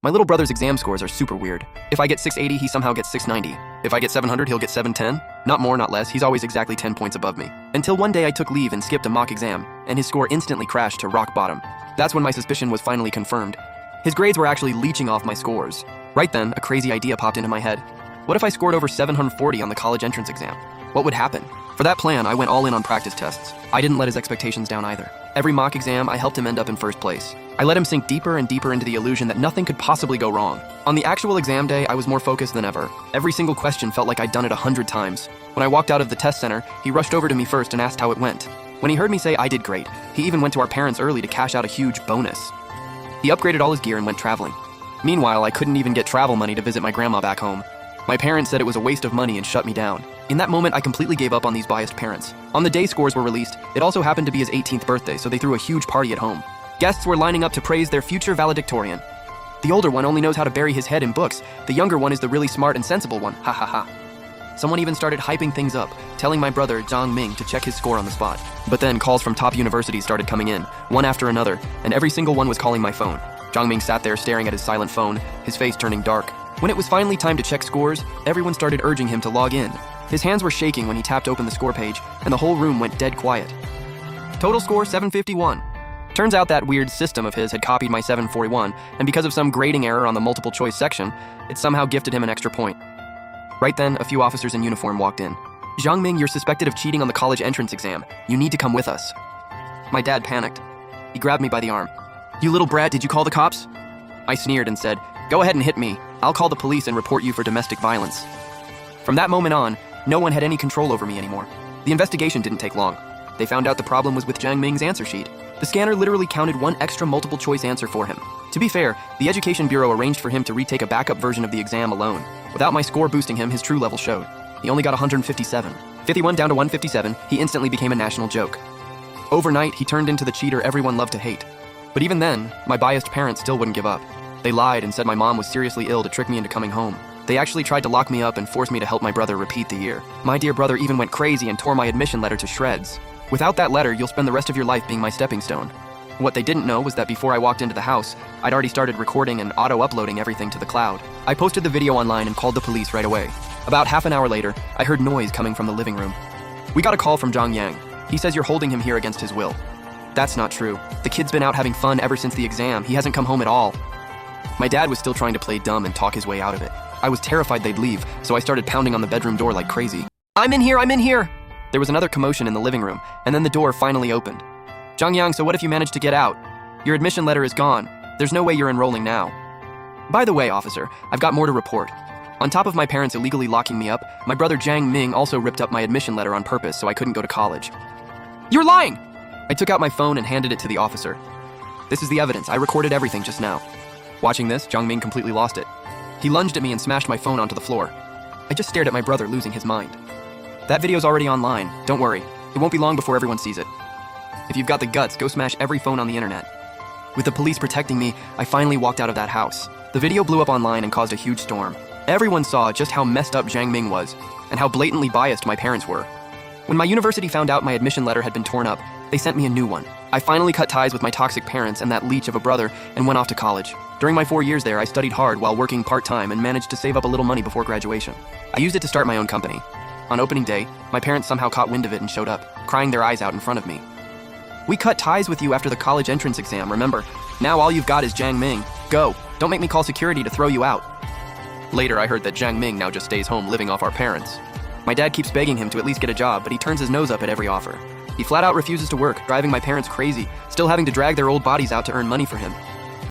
My little brother's exam scores are super weird. If I get 680, he somehow gets 690. If I get 700, he'll get 710. Not more, not less, he's always exactly 10 points above me. Until one day I took leave and skipped a mock exam, and his score instantly crashed to rock bottom. That's when my suspicion was finally confirmed. His grades were actually leeching off my scores. Right then, a crazy idea popped into my head. What if I scored over 740 on the college entrance exam? What would happen? For that plan, I went all in on practice tests. I didn't let his expectations down either. Every mock exam, I helped him end up in first place. I let him sink deeper and deeper into the illusion that nothing could possibly go wrong. On the actual exam day, I was more focused than ever. Every single question felt like I'd done it 100 times. When I walked out of the test center, he rushed over to me first and asked how it went. When he heard me say I did great, he even went to our parents early to cash out a huge bonus. He upgraded all his gear and went traveling. Meanwhile, I couldn't even get travel money to visit my grandma back home. My parents said it was a waste of money and shut me down. In that moment, I completely gave up on these biased parents. On the day scores were released, it also happened to be his 18th birthday, so they threw a huge party at home. Guests were lining up to praise their future valedictorian. The older one only knows how to bury his head in books. The younger one is the really smart and sensible one, ha ha ha. Someone even started hyping things up, telling my brother, Zhang Ming, to check his score on the spot. But then calls from top universities started coming in, one after another, and every single one was calling my phone. Zhang Ming sat there staring at his silent phone, his face turning dark. When it was finally time to check scores, everyone started urging him to log in. His hands were shaking when he tapped open the score page, and the whole room went dead quiet. Total score 751. Turns out that weird system of his had copied my 741, and because of some grading error on the multiple choice section, it somehow gifted him an extra point. Right then, a few officers in uniform walked in. Zhang Ming, you're suspected of cheating on the college entrance exam. You need to come with us. My dad panicked. He grabbed me by the arm. You little brat, did you call the cops? I sneered and said, go ahead and hit me. I'll call the police and report you for domestic violence. From that moment on, no one had any control over me anymore. The investigation didn't take long. They found out the problem was with Zhang Ming's answer sheet. The scanner literally counted one extra multiple choice answer for him. To be fair, the Education Bureau arranged for him to retake a backup version of the exam alone. Without my score boosting him, his true level showed. He only got 157. 51 down to 157, he instantly became a national joke. Overnight, he turned into the cheater everyone loved to hate. But even then, my biased parents still wouldn't give up. They lied and said my mom was seriously ill to trick me into coming home. They actually tried to lock me up and force me to help my brother repeat the year. My dear brother even went crazy and tore my admission letter to shreds. Without that letter, you'll spend the rest of your life being my stepping stone. What they didn't know was that before I walked into the house, I'd already started recording and auto-uploading everything to the cloud. I posted the video online and called the police right away. About half an hour later, I heard noise coming from the living room. We got a call from Zhang Yang. He says you're holding him here against his will. That's not true. The kid's been out having fun ever since the exam. He hasn't come home at all. My dad was still trying to play dumb and talk his way out of it. I was terrified they'd leave, so I started pounding on the bedroom door like crazy. I'm in here, I'm in here! There was another commotion in the living room, and then the door finally opened. Zhang Yang, so what if you managed to get out? Your admission letter is gone. There's no way you're enrolling now. By the way, officer, I've got more to report. On top of my parents illegally locking me up, my brother Zhang Ming also ripped up my admission letter on purpose so I couldn't go to college. You're lying! I took out my phone and handed it to the officer. This is the evidence. I recorded everything just now. Watching this, Zhang Ming completely lost it. He lunged at me and smashed my phone onto the floor. I just stared at my brother losing his mind. That video's already online. Don't worry. It won't be long before everyone sees it. If you've got the guts, go smash every phone on the internet. With the police protecting me, I finally walked out of that house. The video blew up online and caused a huge storm. Everyone saw just how messed up Zhang Ming was, and how blatantly biased my parents were. When my university found out my admission letter had been torn up, they sent me a new one. I finally cut ties with my toxic parents and that leech of a brother and went off to college. During my 4 years there, I studied hard while working part-time and managed to save up a little money before graduation. I used it to start my own company. On opening day, my parents somehow caught wind of it and showed up, crying their eyes out in front of me. We cut ties with you after the college entrance exam, remember? Now all you've got is Zhang Ming. Go, don't make me call security to throw you out. Later, I heard that Zhang Ming now just stays home living off our parents. My dad keeps begging him to at least get a job, but he turns his nose up at every offer. He flat out refuses to work, driving my parents crazy, still having to drag their old bodies out to earn money for him.